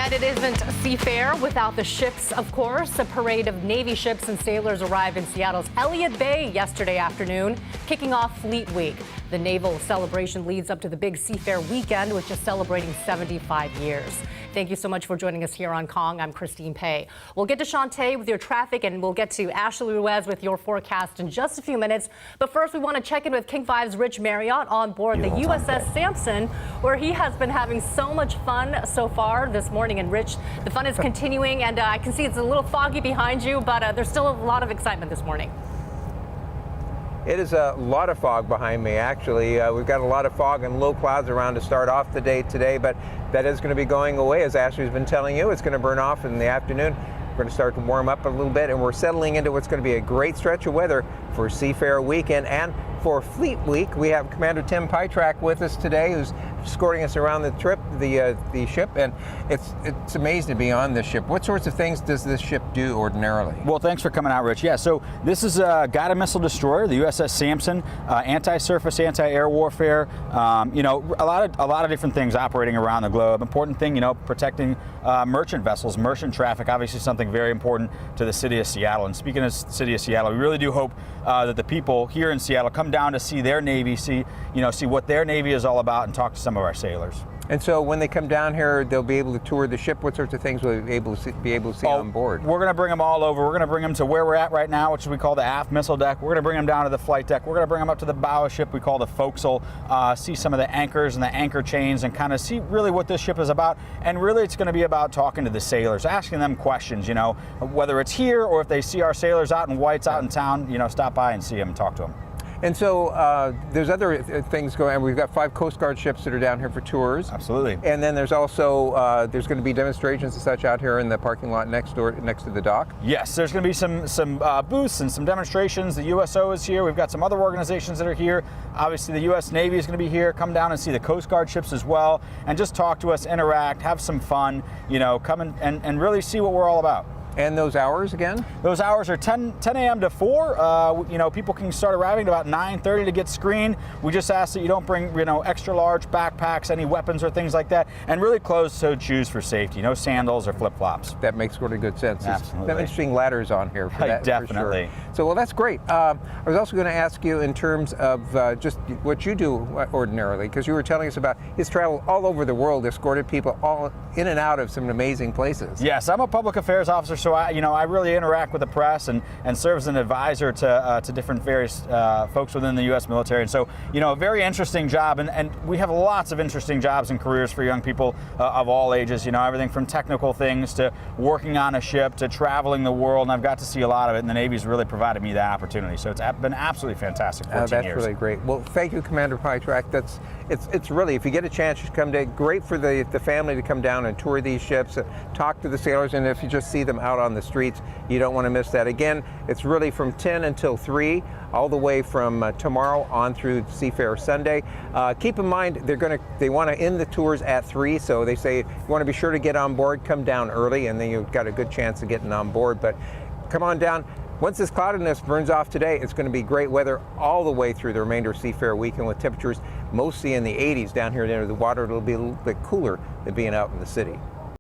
And it isn't Seafair without the ships, of course. A parade of Navy ships and sailors arrived in Seattle's Elliott Bay yesterday afternoon, kicking off Fleet Week. The naval celebration leads up to the big Seafair weekend, which is celebrating 75 years. Thank you so much for joining us here on Kong. I'm Christine Pei. We'll get to Shantae with your traffic, and we'll get to Ashley Ruiz with your forecast in just a few minutes. But first, we want to check in with King 5's Rich Marriott on board the USS Sampson, where he has been having so much fun so far this morning. And Rich, the fun is continuing, and I can see it's a little foggy behind you, but there's still a lot of excitement this morning. It is a lot of fog behind me, actually. We've got a lot of fog and low clouds around to start off the day today, but that is going to be going away. As Ashley's been telling you, it's going to burn off in the afternoon. We're going to start to warm up a little bit, and we're settling into what's going to be a great stretch of weather for Seafair weekend and for Fleet Week. We have Commander Tim Pytrack with us today, who's escorting us around the trip, the ship, and it's amazing to be on this ship. What sorts of things does this ship do ordinarily? Well, thanks for coming out, Rich. Yeah, so this is a guided missile destroyer, the USS Sampson, anti-surface, anti-air warfare. You know, a lot of different things operating around the globe. Important thing, you know, protecting merchant vessels, merchant traffic. Obviously, something very important to the city of Seattle. And speaking of the city of Seattle, we really do hope that the people here in Seattle come down to see their Navy, see what their Navy is all about, and talk to some of our sailors. And so when they come down here, they'll be able to tour the ship. What sorts of things will they be able to see on board? We're going to bring them all over. We're going to bring them to where we're at right now, which we call the aft missile deck. We're going to bring them down to the flight deck. We're going to bring them up to the bow of ship we call the forecastle, see some of the anchors and the anchor chains, and kind of see really what this ship is about. And really it's going to be about talking to the sailors, asking them questions, you know, whether it's here or if they see our sailors out in whites out in town, you know, stop by and see them and talk to them. And so there's other things going on. We've got 5 Coast Guard ships that are down here for tours. Absolutely. And then there's also there's going to be demonstrations and such out here in the parking lot next to the dock. Yes, there's going to be some booths and some demonstrations. The USO is here. We've got some other organizations that are here. Obviously, the U.S. Navy is going to be here. Come down and see the Coast Guard ships as well, and just talk to us, interact, have some fun. You know, come and really see what we're all about. And those hours again? Those hours are 10 a.m. to 4. You know, people can start arriving at about 9:30 to get screened. We just ask that you don't bring, you know, extra large backpacks, any weapons or things like that, and really closed-toed shoes for safety. No sandals or flip-flops. That makes really good sense. Absolutely. There's some interesting ladders on here for that. Definitely. For sure. So, well, that's great. I was also going to ask you in terms of just what you do ordinarily, because you were telling us about his travel all over the world, escorted people all in and out of some amazing places. Yes, I'm a public affairs officer, so I really interact with the press and serve as an advisor to different various folks within the U.S. military. And so, you know, a very interesting job, and we have lots of interesting jobs and careers for young people of all ages. You know, everything from technical things to working on a ship to traveling the world, and I've got to see a lot of it, and the Navy's really provided me that opportunity. So it's been absolutely fantastic. 14 years. That's really great. Well, thank you, Commander Pytrack. It's really, if you get a chance, you come down. Great for the family to come down and tour these ships, talk to the sailors, and if you just see them out on the streets, you don't want to miss that. Again, it's really from 10 until 3, all the way from tomorrow on through Seafair Sunday. Keep in mind, they want to end the tours at 3, so they say you want to be sure to get on board, come down early, and then you've got a good chance of getting on board. But come on down. Once this cloudiness burns off today, it's going to be great weather all the way through the remainder of Seafair weekend, with temperatures mostly in the 80s down here near the water. It'll be a little bit cooler than being out in the city.